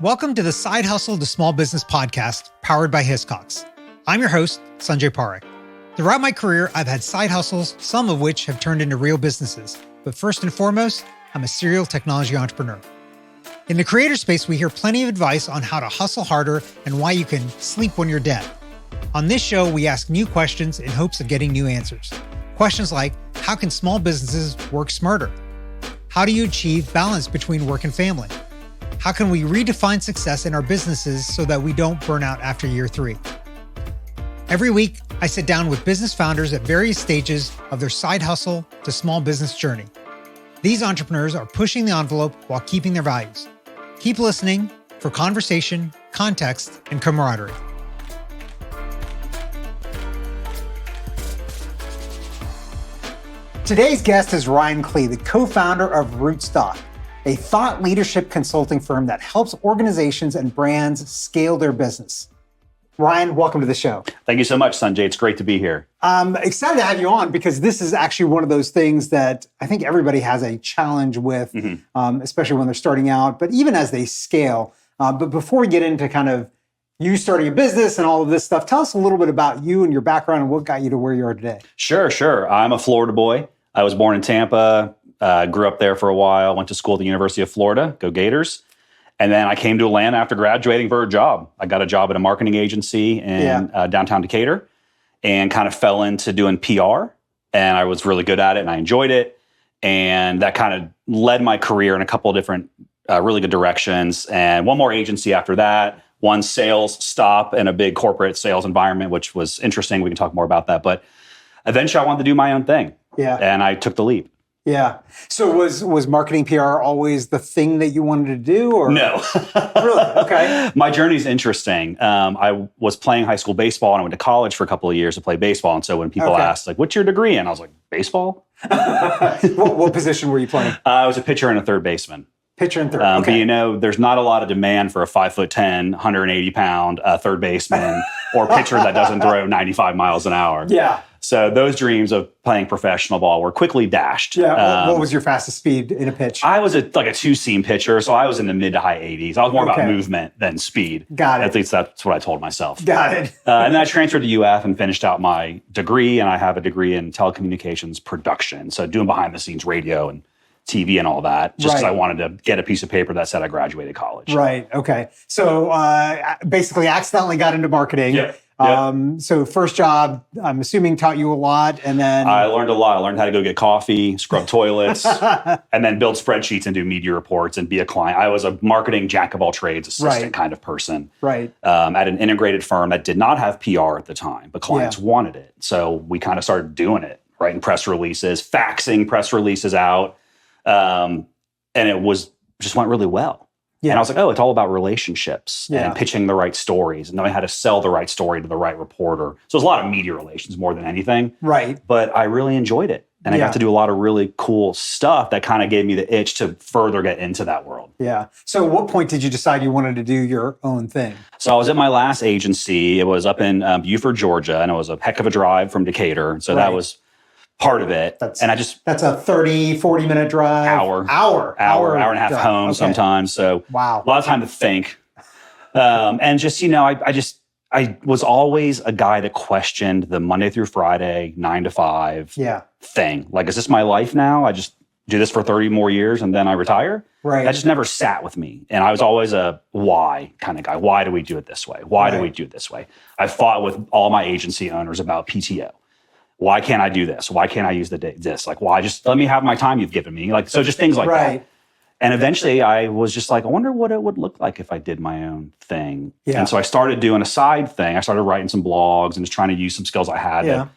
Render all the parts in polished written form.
Welcome to the Side Hustle to Small Business podcast, powered by Hiscox. I'm your host, Sanjay Parekh. Throughout my career, I've had side hustles, some of which have turned into real businesses. But first and foremost, I'm a serial technology entrepreneur. In the creator space, we hear plenty of advice on how to hustle harder and why you can sleep when you're dead. On this show, we ask new questions in hopes of getting new answers. Questions like, how can small businesses work smarter? How do you achieve balance between work and family? How can we redefine success in our businesses so that we don't burn out after year 3? Every week, I sit down with business founders at various stages of their side hustle to small business journey. These entrepreneurs are pushing the envelope while keeping their values. Keep listening for conversation, context, and camaraderie. Today's guest is Ryan Klee, the co-founder of Rootstock, a thought leadership consulting firm that helps organizations and brands scale their business. Ryan, welcome to the show. Thank you so much, Sanjay. It's great to be here. I'm excited to have you on because this is actually one of those things that I think everybody has a challenge with, especially when they're starting out, but even as they scale. But before we get into kind of you starting a business and all of this stuff, tell us a little bit about you and your background and what got you to where you are today. Sure. I'm a Florida boy. I was born in Tampa, grew up there for a while, went to school at the University of Florida, go Gators. And then I came to Atlanta after graduating for a job. I got a job at a marketing agency in downtown Decatur and kind of fell into doing PR. And I was really good at it and I enjoyed it. And that kind of led my career in a couple of different really good directions. And one more agency after that, one sales stop in a big corporate sales environment, which was interesting. We can talk more about that. But eventually I wanted to do my own thing. Yeah. And I took the leap. Yeah. So was marketing PR always the thing that you wanted to do? Or? No. Really? Okay. My journey's interesting. I was playing high school baseball and I went to college for a couple of years to play baseball. And so when people asked, like, what's your degree in? I was like, baseball? What position were you playing? I was a pitcher and a third baseman. Pitcher and third. But you know, there's not a lot of demand for a 5'10", 180-pound third baseman or pitcher that doesn't throw 95 miles an hour. Yeah. So those dreams of playing professional ball were quickly dashed. Yeah. What was your fastest speed in a pitch? I was like a two-seam pitcher, so I was in the mid to high 80s. I was more about movement than speed. Got it. At least that's what I told myself. Got it. And then I transferred to UF and finished out my degree, and I have a degree in telecommunications production. So doing behind-the-scenes radio and TV and all that, just because I wanted to get a piece of paper that said I graduated college. Right. Okay. So basically accidentally got into marketing. Yep. So first job, I'm assuming taught you a lot, and then... I learned a lot. I learned how to go get coffee, scrub toilets, and then build spreadsheets and do media reports and be a client. I was a marketing jack-of-all-trades assistant kind of person. Right. At an integrated firm that did not have PR at the time, but clients wanted it. So we kind of started doing it, writing press releases, faxing press releases out, and it just went really well. Yeah. And I was like, oh, it's all about relationships and pitching the right stories and knowing how to sell the right story to the right reporter. So it's a lot of media relations more than anything. Right. But I really enjoyed it. And I got to do a lot of really cool stuff that kind of gave me the itch to further get into that world. Yeah. So at what point did you decide you wanted to do your own thing? So I was at my last agency. It was up in Beaufort, Georgia, and it was a heck of a drive from Decatur. So that was part of it. That's a 30, 40-minute drive. Hour and a half home sometimes. So a lot of time to think. And just, you know, I was always a guy that questioned the Monday through Friday, 9 to 5 thing. Like, is this my life now? I just do this for 30 more years and then I retire? Right. That just never sat with me. And I was always a why kind of guy. Why do we do it this way? Why do we do it this way? I fought with all my agency owners about PTO. Why can't I do this? Why can't I use this? Like, why just let me have my time you've given me? Like, so just things like that. And eventually I was just like, I wonder what it would look like if I did my own thing. Yeah. And so I started doing a side thing. I started writing some blogs and just trying to use some skills I had to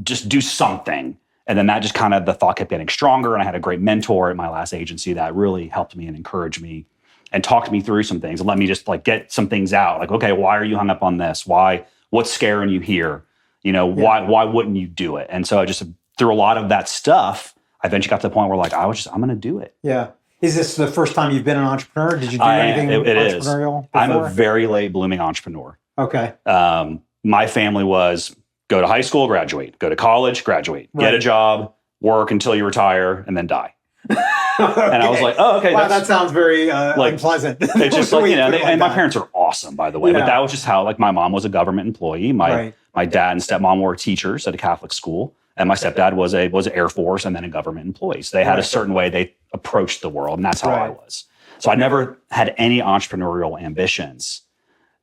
just do something. And then that just kind of, the thought kept getting stronger. And I had a great mentor at my last agency that really helped me and encouraged me and talked me through some things and let me just like get some things out. Like, okay, why are you hung up on this? What's scaring you here? You know, why wouldn't you do it? And so I just, through a lot of that stuff, I eventually got to the point where like, I'm going to do it. Yeah. Is this the first time you've been an entrepreneur? Did you do anything entrepreneurial before? I'm a very late blooming entrepreneur. Okay. My family was go to high school, graduate, go to college, graduate, get a job, work until you retire, and then die. Okay. And I was like, oh, okay. Wow, that sounds very unpleasant. It's just like, and my parents are awesome, by the way. But that was just how, like, my mom was a government employee. My dad and stepmom were teachers at a Catholic school. And my stepdad was an Air Force and then a government employee. So they had a certain way they approached the world. And that's how I was. So I never had any entrepreneurial ambitions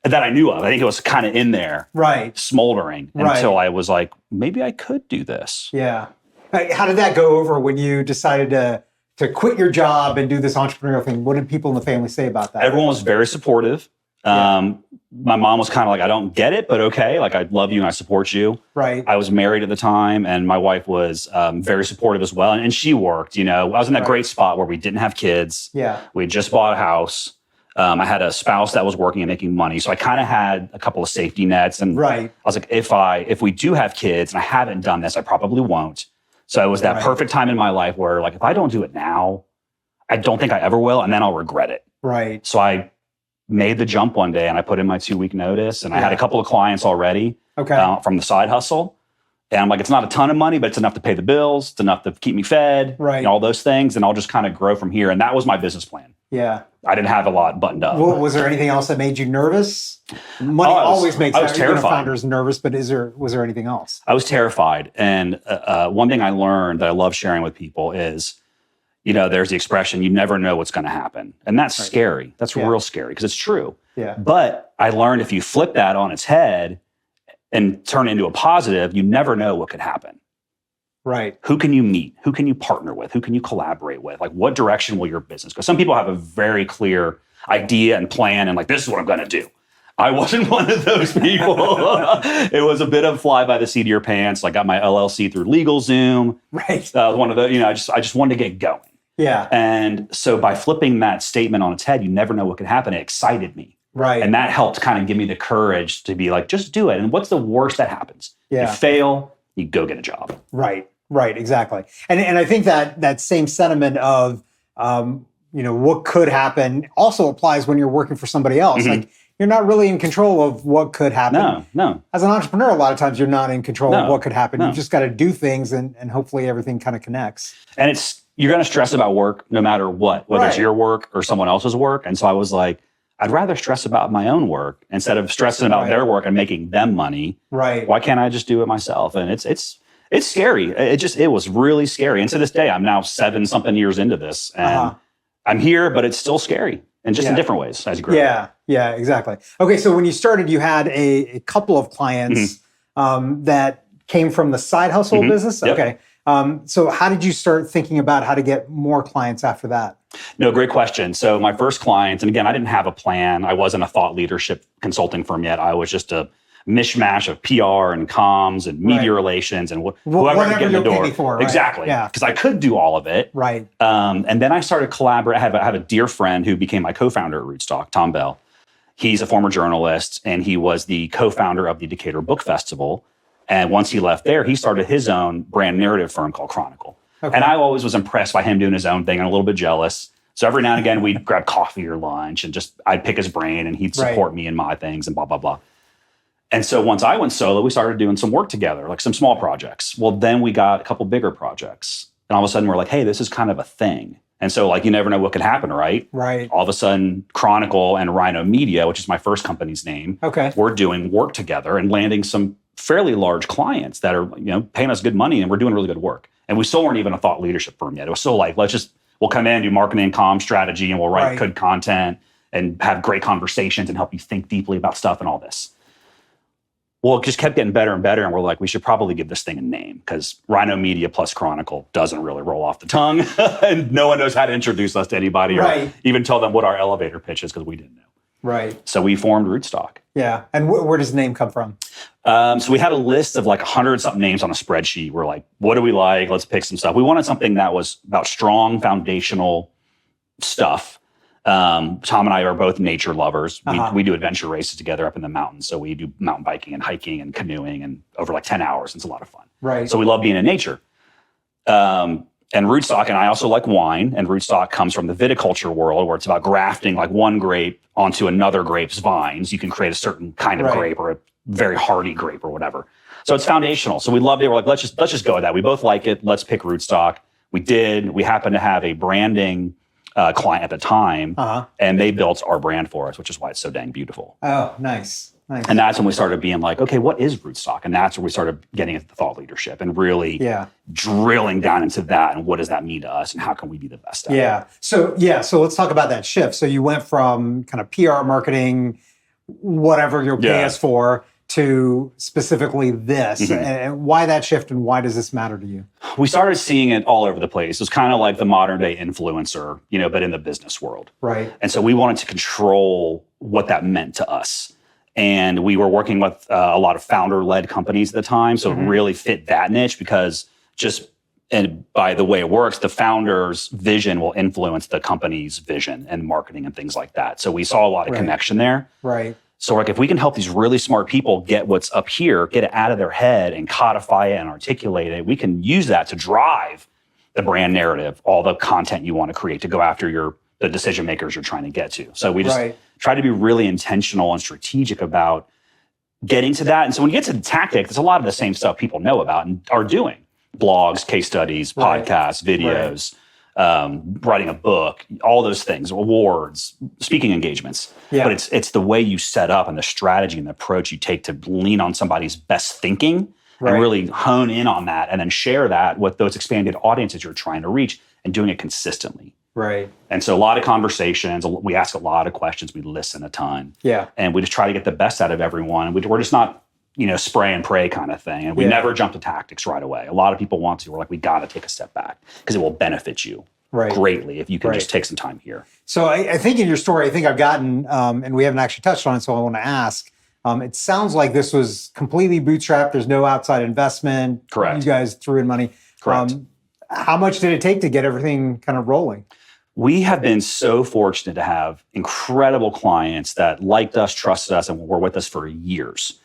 that I knew of. I think it was kind of in there, smoldering until I was like, maybe I could do this. Yeah. How did that go over when you decided to quit your job and do this entrepreneurial thing? What did people in the family say about that? Everyone was very supportive. My mom was kind of like, I don't get it, but okay. Like, I love you and I support you. Right. I was married at the time and my wife was very supportive as well. And she worked, I was in that great spot where we didn't have kids. Yeah. We had just bought a house. I had a spouse that was working and making money. So I kind of had a couple of safety nets. And I was like, if we do have kids, and I haven't done this, I probably won't. So it was that perfect time in my life where, like, if I don't do it now, I don't think I ever will, and then I'll regret it. Right. So I made the jump one day, and I put in my 2-week notice, and I had a couple of clients already from the side hustle. And I'm like, it's not a ton of money, but it's enough to pay the bills. It's enough to keep me fed, all those things, and I'll just kind of grow from here. And that was my business plan. Yeah. I didn't have a lot buttoned up. Well, was there anything else that made you nervous? Money always makes founders nervous, but was there anything else? I was terrified. And one thing I learned that I love sharing with people is, there's the expression, you never know what's going to happen. And that's scary. That's real scary because it's true. Yeah. But I learned if you flip that on its head and turn it into a positive, you never know what could happen. Right. Who can you meet? Who can you partner with? Who can you collaborate with? Like, what direction will your business go? Some people have a very clear idea and plan and, like, this is what I'm going to do. I wasn't one of those people. It was a bit of fly by the seat of your pants. Like, got my LLC through LegalZoom. Right. One of the, I just wanted to get going. Yeah. And so by flipping that statement on its head, you never know what could happen. It excited me. Right. And that helped kind of give me the courage to be like, just do it. And what's the worst that happens? Yeah. You fail, you go get a job. Right. Right. Exactly. And I think that same sentiment of, what could happen also applies when you're working for somebody else. Mm-hmm. Like, you're not really in control of what could happen. No. As an entrepreneur, a lot of times you're not in control of what could happen. You've just got to do things and hopefully everything kind of connects. And you're going to stress about work no matter what, whether it's your work or someone else's work. And so I was like, I'd rather stress about my own work instead of stressing about their work and making them money. Right. Why can't I just do it myself? And it's scary. It was really scary. And to this day, I'm now 7-something years into this and I'm here, but it's still scary. And just in different ways as you grow. Yeah, exactly. Okay, so when you started, you had a couple of clients that came from the side hustle business? Yep. Okay. So how did you start thinking about how to get more clients after that? No, great question. So my first client, and again, I didn't have a plan. I wasn't a thought leadership consulting firm yet. I was just a mishmash of PR and comms and media relations and whoever could get in the door. For, exactly. Yeah. Because I could do all of it. Right. And then I started collaborating. I have a dear friend who became my co-founder at Rootstock, Tom Bell. He's a former journalist and he was the co-founder of the Decatur Book Festival. And once he left there, he started his own brand narrative firm called Chronicle. Okay. And I always was impressed by him doing his own thing and a little bit jealous. So every now and again, we'd grab coffee or lunch and I'd pick his brain and he'd support me in my things and blah, blah, blah. And so once I went solo, we started doing some work together, like some small projects. Well, then we got a couple bigger projects. And all of a sudden we're like, hey, this is kind of a thing. And so, like, you never know what could happen, right? Right. All of a sudden, Chronicle and Rhino Media, which is my first company's name, we're doing work together and landing some fairly large clients that are, paying us good money and we're doing really good work. And we still weren't even a thought leadership firm yet. It was still like, we'll come in, do marketing, comm strategy, and we'll write good content and have great conversations and help you think deeply about stuff and all this. Well, it just kept getting better and better. And we're like, we should probably give this thing a name because Rhino Media plus Chronicle doesn't really roll off the tongue. And no one knows how to introduce us to anybody or even tell them what our elevator pitch is because we didn't know. Right. So we formed Rootstock. Yeah. And where does the name come from? So we had a list of like 100-something names on a spreadsheet. We're like, what do we like? Let's pick some stuff. We wanted something that was about strong foundational stuff. Tom and I are both nature lovers. We do adventure races together up in the mountains. So we do mountain biking and hiking and canoeing and over like 10 hours. It's a lot of fun. Right. So we love being in nature. And Rootstock, and I also like wine. And Rootstock comes from the viticulture world where it's about grafting like one grape onto another grape's vines. You can create a certain kind of grape or a very hardy grape or whatever. So it's foundational. So we loved it. We're like, let's just go with that. We both like it. Let's pick Rootstock. We did. We happened to have a branding client at the time, and they built our brand for us, which is why it's so dang beautiful. Oh, nice. And that's when we started being like, okay, what is Rootstock? And that's where we started getting into the thought leadership and really drilling down into that and what does that mean to us and how can we be the best at it? So let's talk about that shift. So you went from kind of PR marketing, whatever you'll pay us for, to specifically this. And why that shift and why does this matter to you? We started seeing it all over the place. It was kind of like the modern day influencer, but in the business world. Right. And so we wanted to control what that meant to us. And we were working with a lot of founder-led companies at the time. So it really fit that niche because and by the way it works, the founder's vision will influence the company's vision and marketing and things like that. So we saw a lot of connection there. Right. So like if we can help these really smart people get what's up here, get it out of their head and codify it and articulate it, we can use that to drive the brand narrative, all the content you want to create to go after the decision makers you're trying to get to. So we just try to be really intentional and strategic about getting to that. And so when you get to the tactic, there's a lot of the same stuff people know about and are doing. Blogs, case studies, podcasts, videos, writing a book, all those things, awards, speaking engagements. Yeah. But it's the way you set up and the strategy and the approach you take to lean on somebody's best thinking and really hone in on that and then share that with those expanded audiences you're trying to reach and doing it consistently. Right. And so a lot of conversations, we ask a lot of questions, we listen a ton. Yeah. And we just try to get the best out of everyone. We're just not, spray and pray kind of thing. And we never jump to tactics right away. A lot of people want to. We're like, we got to take a step back because it will benefit you greatly if you can just take some time here. So I think in your story, I think I've gotten, and we haven't actually touched on it, so I want to ask, it sounds like this was completely bootstrapped. There's no outside investment. Correct. You guys threw in money. Correct. How much did it take to get everything kind of rolling? We have been so fortunate to have incredible clients that liked us, trusted us, and were with us for years.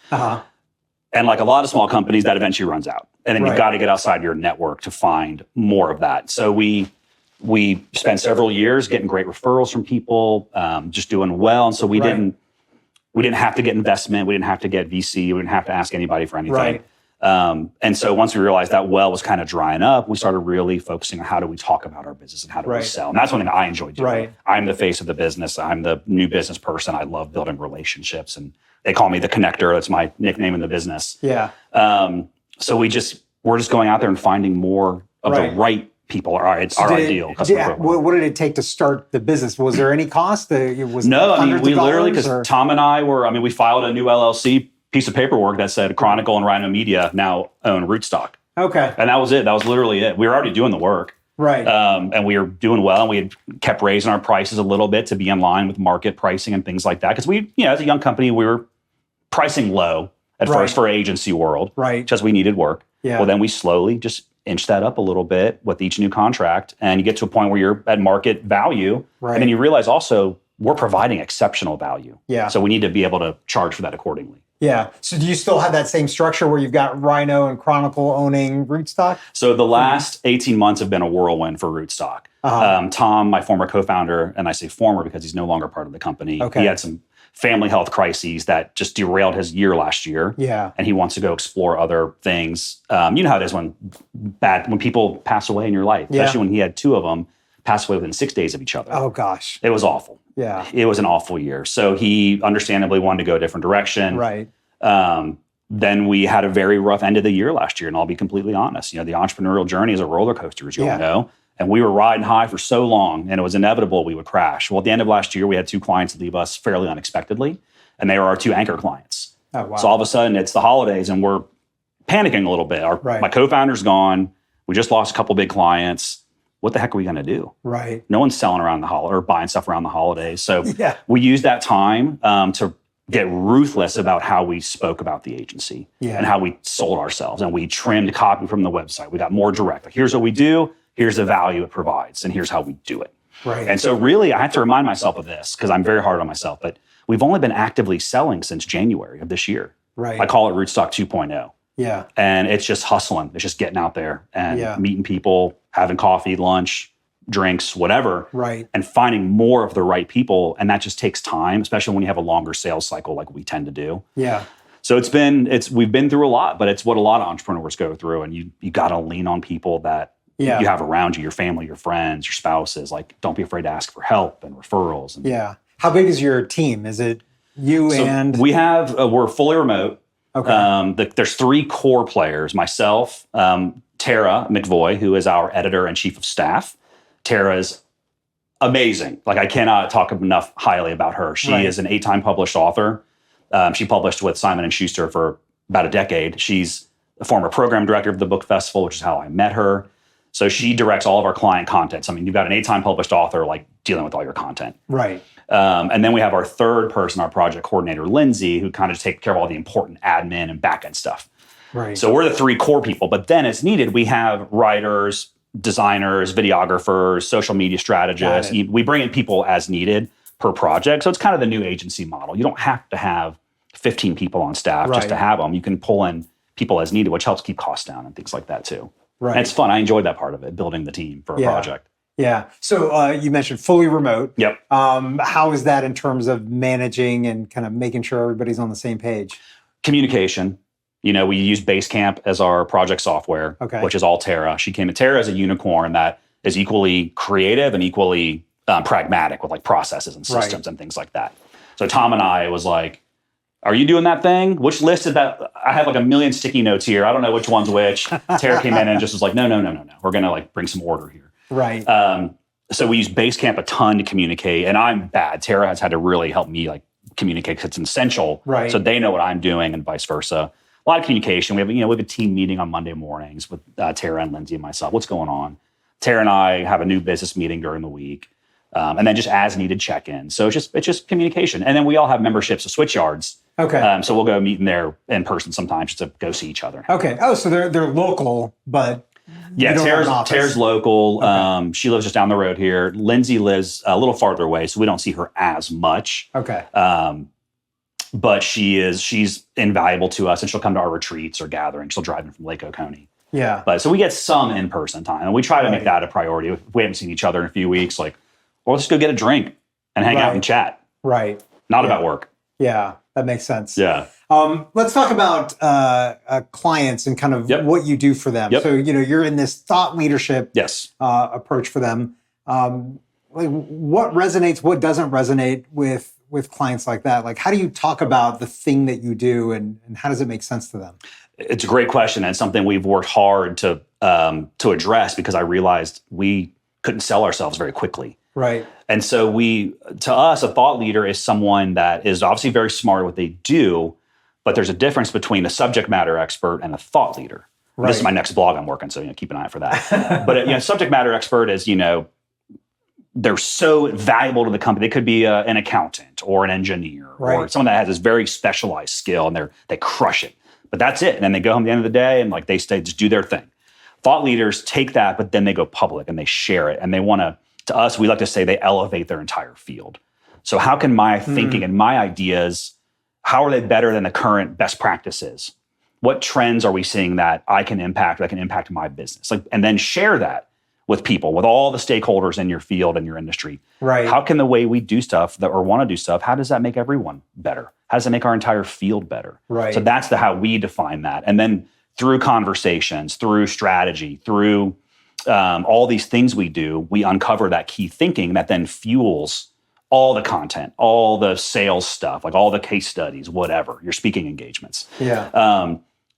And like a lot of small companies, that eventually runs out. And then you've got to get outside your network to find more of that. So we spent several years getting great referrals from people, just doing well. And so we didn't have to get investment. We didn't have to get VC. We didn't have to ask anybody for anything. And so once we realized that well was kind of drying up, we started really focusing on how do we talk about our business and how do we sell. And that's one thing I enjoy doing. I'm the face of the business. I'm the new business person. I love building relationships, and they call me the connector. That's my nickname in the business. Yeah. So we're just going out there and finding more of the right people. It's our ideal customer profile. What did it take to start the business? Was there any cost? No, I mean, we literally, because Tom and I we filed a new LLC piece of paperwork that said Chronicle and Rhino Media now own Rootstock. Okay. And that was it. That was literally it. We were already doing the work. Right. And we were doing well, and we had kept raising our prices a little bit to be in line with market pricing and things like that. Because we, as a young company, we were pricing low at first for agency world. Right. Just we needed work. Yeah. Well, then we slowly just inch that up a little bit with each new contract, and you get to a point where you're at market value. Right. And then you realize also we're providing exceptional value. Yeah. So we need to be able to charge for that accordingly. Yeah. So do you still have that same structure where you've got Rhino and Chronicle owning Rootstock? So the last 18 months have been a whirlwind for Rootstock. Tom, my former co-founder, and I say former because he's no longer part of the company. Okay. He had some family health crises that just derailed his year last year. Yeah. And he wants to go explore other things. You know how it is when people pass away in your life, especially when he had two of them pass away within 6 days of each other. Oh, gosh. It was awful. Yeah. It was an awful year. So he understandably wanted to go a different direction. Right. Then we had a very rough end of the year last year, and I'll be completely honest. The entrepreneurial journey is a roller coaster, as you all know. And we were riding high for so long, and it was inevitable we would crash. Well, at the end of last year, we had two clients leave us fairly unexpectedly, and they were our two anchor clients. Oh, wow. So all of a sudden, it's the holidays, and we're panicking a little bit. My co-founder's gone. We just lost a couple big clients. What the heck are we going to do? Right. No one's selling around the holiday or buying stuff around the holidays. So we used that time to get ruthless about how we spoke about the agency and how we sold ourselves. And we trimmed copy from the website. We got more direct. Like, here's what we do. Here's the value it provides. And here's how we do it. Right. And so really, I have to remind myself of this because I'm very hard on myself. But we've only been actively selling since January of this year. Right. I call it Rootstock 2.0. Yeah. And it's just hustling. It's just getting out there and meeting people, having coffee, lunch, drinks, whatever. Right. And finding more of the right people. And that just takes time, especially when you have a longer sales cycle like we tend to do. Yeah. So we've been through a lot, but it's what a lot of entrepreneurs go through. And you got to lean on people that you have around you, your family, your friends, your spouses. Like, don't be afraid to ask for help and referrals. And, How big is your team? Is it you and? We have, we're fully remote. Okay. There's 3 core players, myself, Tara McVoy, who is our editor and chief of staff. Tara is amazing. Like, I cannot talk enough highly about her. She is an 8-time published author. She published with Simon & Schuster for about a decade. She's a former program director of the book festival, which is how I met her. So she directs all of our client content. So, I mean, you've got an 8-time published author, like, dealing with all your content. Right. And then we have our third person, our project coordinator, Lindsay, who kind of takes care of all the important admin and back-end stuff. Right. So we're the 3 core people. But then as needed, we have writers, designers, videographers, social media strategists. We bring in people as needed per project. So it's kind of the new agency model. You don't have to have 15 people on staff just to have them. You can pull in people as needed, which helps keep costs down and things like that too. Right. And it's fun. I enjoyed that part of it, building the team for a project. Yeah. So you mentioned fully remote. Yep. How is that in terms of managing and kind of making sure everybody's on the same page? Communication. You know, we use Basecamp as our project software, which is all Tara. Tara is a unicorn that is equally creative and equally pragmatic with like processes and systems and things like that. So Tom and I was like, are you doing that thing? Which list is that? I have like a million sticky notes here. I don't know which one's which. Tara came in and just was like, no. We're going to like bring some order here. Right. So we use Basecamp a ton to communicate, and I'm bad. Tara has had to really help me like communicate because it's essential. Right. So they know what I'm doing and vice versa. A lot of communication. We have a team meeting on Monday mornings with Tara and Lindsay and myself. What's going on? Tara and I have a new business meeting during the week. And then just as needed check-in. So it's just communication. And then we all have memberships of Switchyards. Okay. So we'll go meet in there in person sometimes just to go see each other. Okay. Oh, so they're local, but yeah, Tara's local. Okay. She lives just down the road here. Lindsay lives a little farther away, so we don't see her as much. Okay. But she's invaluable to us, and she'll come to our retreats or gatherings. She'll drive in from Lake Oconee. Yeah. But so we get some in-person time, and we try to make that a priority. If we haven't seen each other in a few weeks, like, or let's go get a drink and hang out and chat. Right. Not about work. Yeah, that makes sense. Yeah. Let's talk about clients and kind of what you do for them. Yep. So, you're in this thought leadership approach for them. Like what resonates, what doesn't resonate with clients like that? Like, how do you talk about the thing that you do and how does it make sense to them? It's a great question, and something we've worked hard to address because I realized we couldn't sell ourselves very quickly. Right. And so to us, a thought leader is someone that is obviously very smart at what they do, but there's a difference between a subject matter expert and a thought leader. Right. This is my next blog I'm working, so keep an eye out for that. But subject matter expert is, they're so valuable to the company. They could be an accountant or an engineer or someone that has this very specialized skill and they crush it. But that's it. And then they go home at the end of the day and like they stay, just do their thing. Thought leaders take that, but then they go public and they share it. And they want to us, we like to say they elevate their entire field. So how can my thinking and my ideas, how are they better than the current best practices? What trends are we seeing that I can impact, that can impact my business? And then share that with people, with all the stakeholders in your field and your industry. Right. How can the way we do stuff or want to do stuff, how does that make everyone better? How does it make our entire field better? Right. So that's how we define that. And then through conversations, through strategy, through all these things we do, we uncover that key thinking that then fuels all the content, all the sales stuff, like all the case studies, whatever, your speaking engagements. Yeah.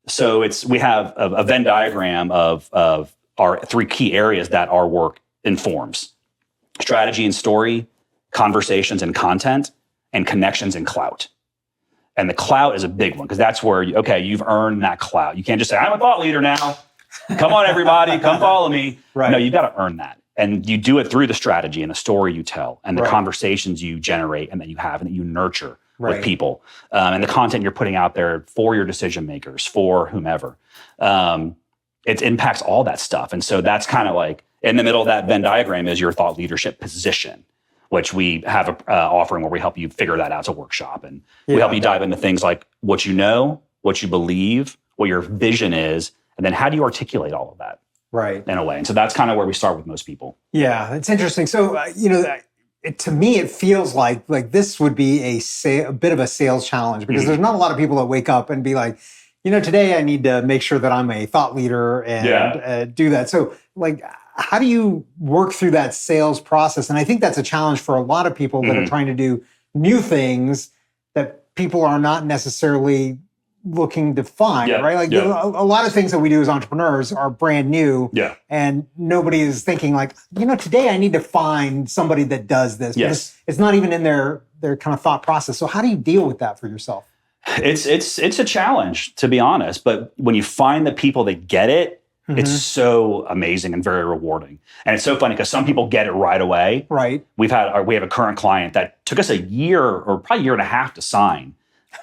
So we have a Venn diagram of our 3 key areas that our work informs: strategy and story, conversations and content, and connections and clout. And the clout is a big one because that's where, you've earned that clout. You can't just say, I'm a thought leader now. Come on, everybody, come follow me. Right. No, you've got to earn that. And you do it through the strategy and the story you tell and the conversations you generate and that you have and that you nurture with people. And the content you're putting out there for your decision makers, for whomever. It impacts all that stuff. And so that's kind of like in the middle of that Venn diagram is your thought leadership position, which we have an offering where we help you figure that out. It's a workshop. And we help you dive into things like what you know, what you believe, what your vision is, and then how do you articulate all of that in a way? And so that's kind of where we start with most people. Yeah, it's interesting. So, to me, it feels like this would be a bit of a sales challenge because there's not a lot of people that wake up and be like, today I need to make sure that I'm a thought leader and do that. So like, how do you work through that sales process? And I think that's a challenge for a lot of people that are trying to do new things that people are not necessarily looking to find, right? Like a lot of things that we do as entrepreneurs are brand new, and nobody is thinking like, today I need to find somebody that does this. Yes. It's not even in their kind of thought process. So how do you deal with that for yourself? It's a challenge, to be honest. But when you find the people that get it, it's so amazing and very rewarding. And it's so funny because some people get it right away. Right. We have a current client that took us a year or probably a year and a half to sign.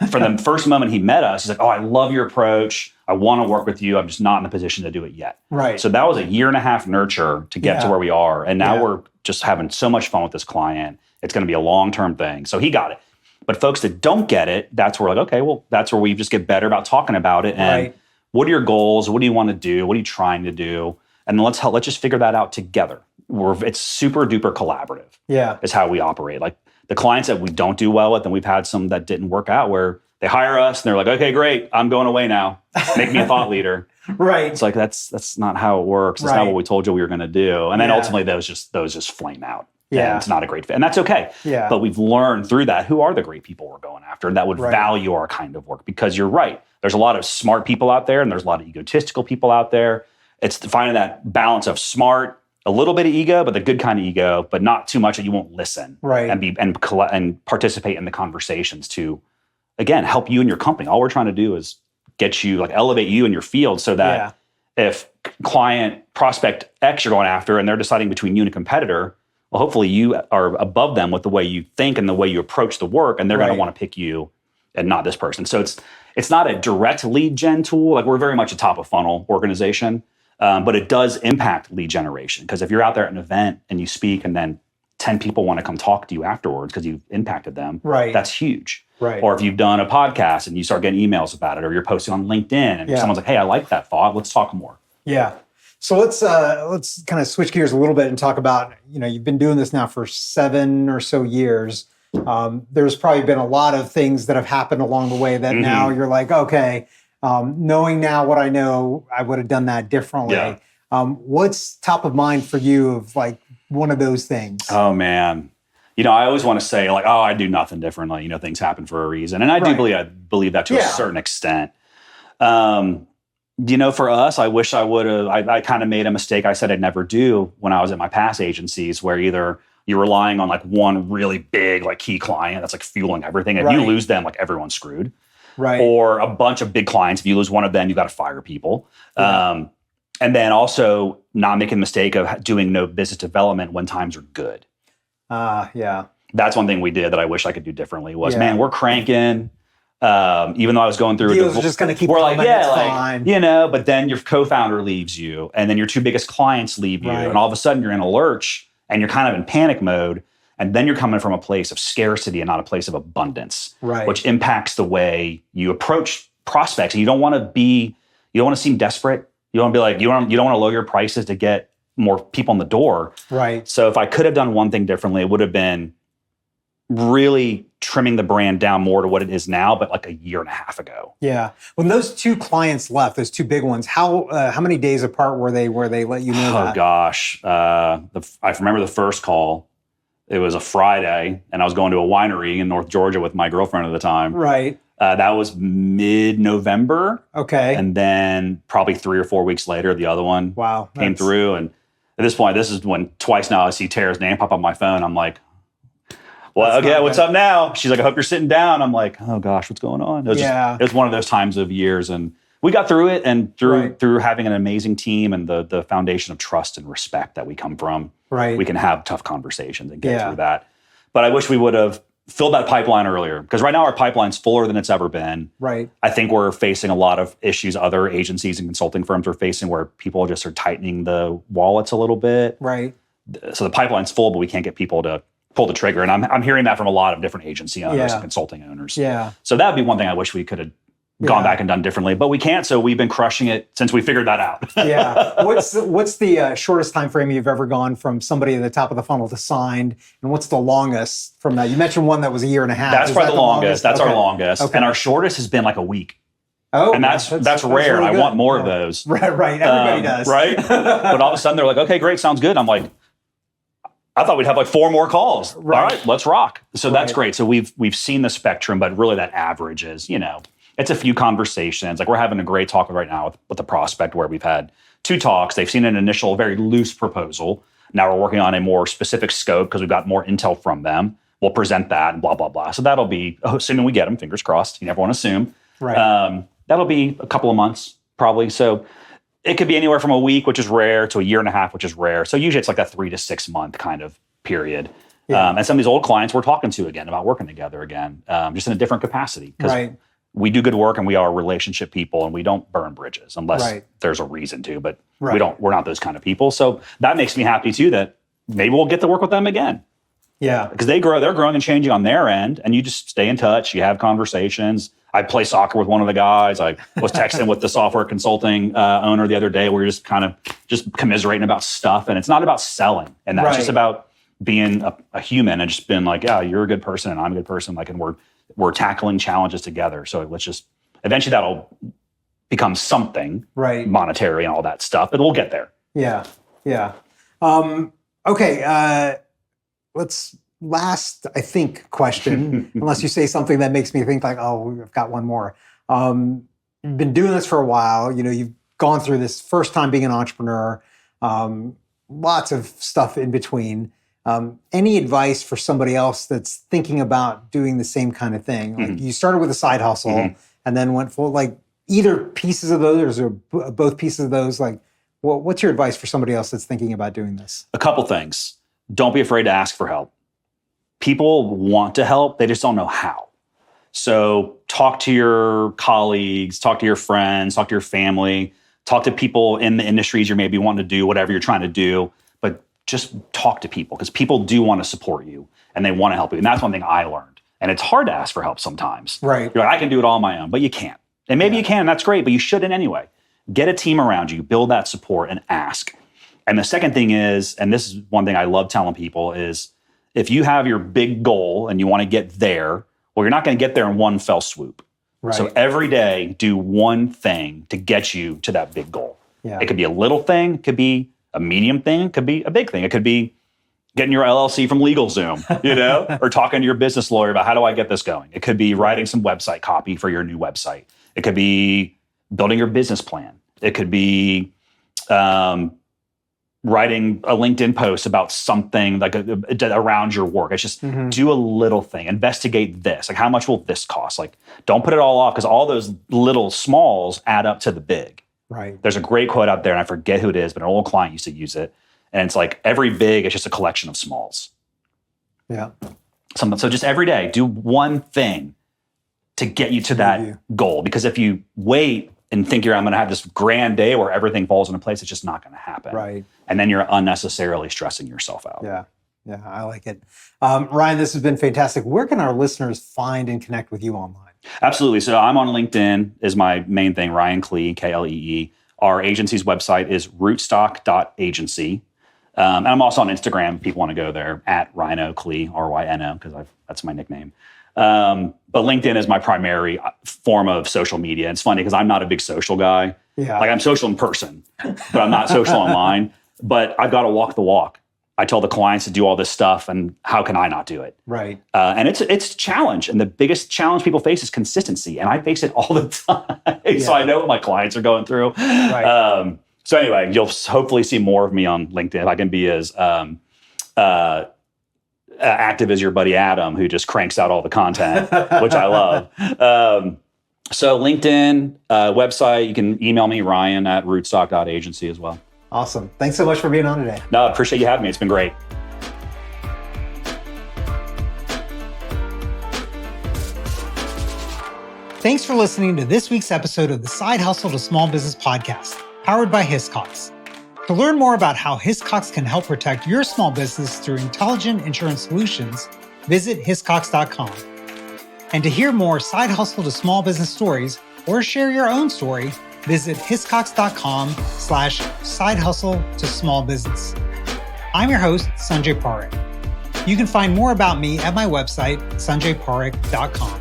From the first moment he met us, he's like, "Oh, I love your approach. I want to work with you. I'm just not in the position to do it yet." Right. So that was a year and a half nurture to get to where we are. And now we're just having so much fun with this client. It's going to be a long-term thing. So he got it. But folks that don't get it, that's where like, okay, well, that's where we just get better about talking about it. And what are your goals? What do you want to do? What are you trying to do? And then let's just figure that out together. It's super duper collaborative. Yeah. Is how we operate. Like, the clients that we don't do well with, and we've had some that didn't work out, where they hire us and they're like, "Okay, great, I'm going away now. Make me a thought leader." Right. It's like that's not how it works. That's not what we told you we were going to do. And then ultimately those just flame out. Yeah. And it's not a great fit, and that's okay. Yeah. But we've learned through that who are the great people we're going after that would value our kind of work. Because you're right, there's a lot of smart people out there, and there's a lot of egotistical people out there. It's finding that balance of smart, a little bit of ego, but the good kind of ego, but not too much that you won't listen, and participate in the conversations to, again, help you and your company. All we're trying to do is get you, like, elevate you in your field, so that if client prospect X you're going after and they're deciding between you and a competitor, well, hopefully you are above them with the way you think and the way you approach the work, and they're going to want to pick you and not this person. So it's not a direct lead gen tool. Like, we're very much a top of funnel organization. But it does impact lead generation, because if you're out there at an event and you speak and then 10 people want to come talk to you afterwards because you've impacted them, that's huge. Right. Or if you've done a podcast and you start getting emails about it, or you're posting on LinkedIn and someone's like, "Hey, I like that thought. Let's talk more." Yeah. So let's kind of switch gears a little bit and talk about, you've been doing this now for 7 or so years. There's probably been a lot of things that have happened along the way that now you're like, okay, knowing now what I know, I would have done that differently. Yeah. What's top of mind for you of like one of those things? Oh, man. I always want to say like, "Oh, I do nothing differently. Things happen for a reason." And I do believe that to a certain extent. For us, I wish I would have, I kind of made a mistake I said I'd never do when I was at my past agencies, where either you're relying on like one really big, like, key client that's like fueling everything. If you lose them, like, everyone's screwed. Right. Or a bunch of big clients. If you lose one of them, you got to fire people. And then also not making the mistake of doing no business development when times are good. That's one thing we did that I wish I could do differently was, man, we're cranking. Even though I was going through deals are just going to keep we're like, fine. But then your co-founder leaves you, and then your 2 biggest clients leave you, and all of a sudden you're in a lurch and you're kind of in panic mode. And then you're coming from a place of scarcity and not a place of abundance, which impacts the way you approach prospects. And you don't want to seem desperate. You don't want to be like, you don't want to lower your prices to get more people in the door. Right. So if I could have done one thing differently, it would have been really trimming the brand down more to what it is now, but like a year and a half ago. Yeah. When those 2 clients left, those 2 big ones, how many days apart were they where they let you know that? Oh, gosh. I remember the first call. It was a Friday, and I was going to a winery in North Georgia with my girlfriend at the time. Right. That was mid-November. Okay. And then probably 3 or 4 weeks later, the other one came through. And at this point, this is when twice now I see Tara's name pop up on my phone. I'm like, "Well, okay, what's up now?" She's like, "I hope you're sitting down." I'm like, "Oh gosh, what's going on?" It was one of those times of years, and we got through it, and through having an amazing team and the foundation of trust and respect that we come from, we can have tough conversations and get through that. But I wish we would have filled that pipeline earlier, because right now our pipeline's fuller than it's ever been. Right. I think we're facing a lot of issues other agencies and consulting firms are facing, where people just are tightening the wallets a little bit. Right. So the pipeline's full, but we can't get people to pull the trigger. And I'm hearing that from a lot of different agency owners and consulting owners. Yeah. So that would be one thing I wish we could have gone back and done differently, but we can't. So we've been crushing it since we figured that out. What's the shortest time frame you've ever gone from somebody at the top of the funnel to signed, and what's the longest from that? You mentioned one that was a year and a half. That's probably the longest. That's our longest. Okay. And our shortest has been like a week. Oh, and that's rare. Really, I want more of those. Right. Everybody does. Right. But all of a sudden they're like, okay, great. Sounds good. I'm like, I thought we'd have like 4 more calls. Right. All right, let's rock. So that's great. So we've seen the spectrum, but really that average is, it's a few conversations. Like we're having a great talk right now with the prospect where we've had 2 talks. They've seen an initial very loose proposal. Now we're working on a more specific scope because we've got more intel from them. We'll present that and blah, blah, blah. So that'll be, assuming we get them, fingers crossed. You never want to assume. Right. That'll be a couple of months probably. So it could be anywhere from a week, which is rare, to a year and a half, which is rare. So usually it's like a 3 to 6 month kind of period. Yeah. And some of these old clients we're talking to again about working together again, just in a different capacity. Because we do good work and we are relationship people and we don't burn bridges unless there's a reason to, but we're not those kind of people. So that makes me happy too that maybe we'll get to work with them again. Yeah. Because they're growing and changing on their end and you just stay in touch, you have conversations. I play soccer with one of the guys. I was texting with the software consulting owner the other day. We were just kind of just commiserating about stuff. And it's not about selling. And that's just about being a human and just being like, yeah, you're a good person and I'm a good person. Like, and we're tackling challenges together. So let's just, eventually that'll become something monetary and all that stuff, but we'll get there. Yeah. Yeah. Okay. Last, I think, question, unless you say something that makes me think like, oh, I've got one more. You've been doing this for a while. You've gone through this first time being an entrepreneur, lots of stuff in between. Any advice for somebody else that's thinking about doing the same kind of thing? Like you started with a side hustle and then went full, like either pieces of those or both pieces of those. Like, what's your advice for somebody else that's thinking about doing this? A couple things. Don't be afraid to ask for help. People want to help, they just don't know how. So talk to your colleagues, talk to your friends, talk to your family, talk to people in the industries you maybe want to do, whatever you're trying to do, but just talk to people because people do want to support you and they want to help you. And that's one thing I learned. And it's hard to ask for help sometimes. Right. You're like, I can do it all on my own, but you can't. And maybe you can, that's great, but you shouldn't anyway. Get a team around you, build that support and ask. And the second thing is, and this is one thing I love telling people is, if you have your big goal and you want to get there, well, you're not going to get there in one fell swoop. Right. So every day, do one thing to get you to that big goal. Yeah. It could be a little thing, it could be a medium thing, it could be a big thing. It could be getting your LLC from LegalZoom, or talking to your business lawyer about how do I get this going. It could be writing some website copy for your new website. It could be building your business plan. It could be writing a LinkedIn post about something like around your work. It's just do a little thing, investigate this. Like, how much will this cost? Like, don't put it all off because all those little smalls add up to the big. Right. There's a great quote out there and I forget who it is, but an old client used to use it. And it's like every big is just a collection of smalls. Yeah. So just every day, do one thing to get you to that goal. Because if you wait and think I'm going to have this grand day where everything falls into place, it's just not going to happen. Right. And then you're unnecessarily stressing yourself out. Yeah. Yeah, I like it. Ryan, this has been fantastic. Where can our listeners find and connect with you online? Absolutely. So I'm on LinkedIn is my main thing, Ryan Klee, Klee. Our agency's website is rootstock.agency. And I'm also on Instagram. If people want to go there at Rhino Klee, RYNO, because that's my nickname. But LinkedIn is my primary form of social media. It's funny because I'm not a big social guy. Yeah. Like, I'm social in person, but I'm not social online. But I've got to walk the walk. I tell the clients to do all this stuff, and how can I not do it? Right. And it's a challenge. And the biggest challenge people face is consistency. And I face it all the time. Yeah. So I know what my clients are going through. Right. So anyway, you'll hopefully see more of me on LinkedIn. If I can be as active as your buddy Adam, who just cranks out all the content, which I love. So LinkedIn, website, you can email me, Ryan at rootstock.agency as well. Awesome. Thanks so much for being on today. No, I appreciate you having me. It's been great. Thanks for listening to this week's episode of the Side Hustle to Small Business podcast, powered by Hiscox. To learn more about how Hiscox can help protect your small business through intelligent insurance solutions, visit hiscox.com. And to hear more Side Hustle to Small Business stories or share your own story, visit hiscox.com/side hustle to small business. I'm your host, Sanjay Parekh. You can find more about me at my website, sanjayparekh.com.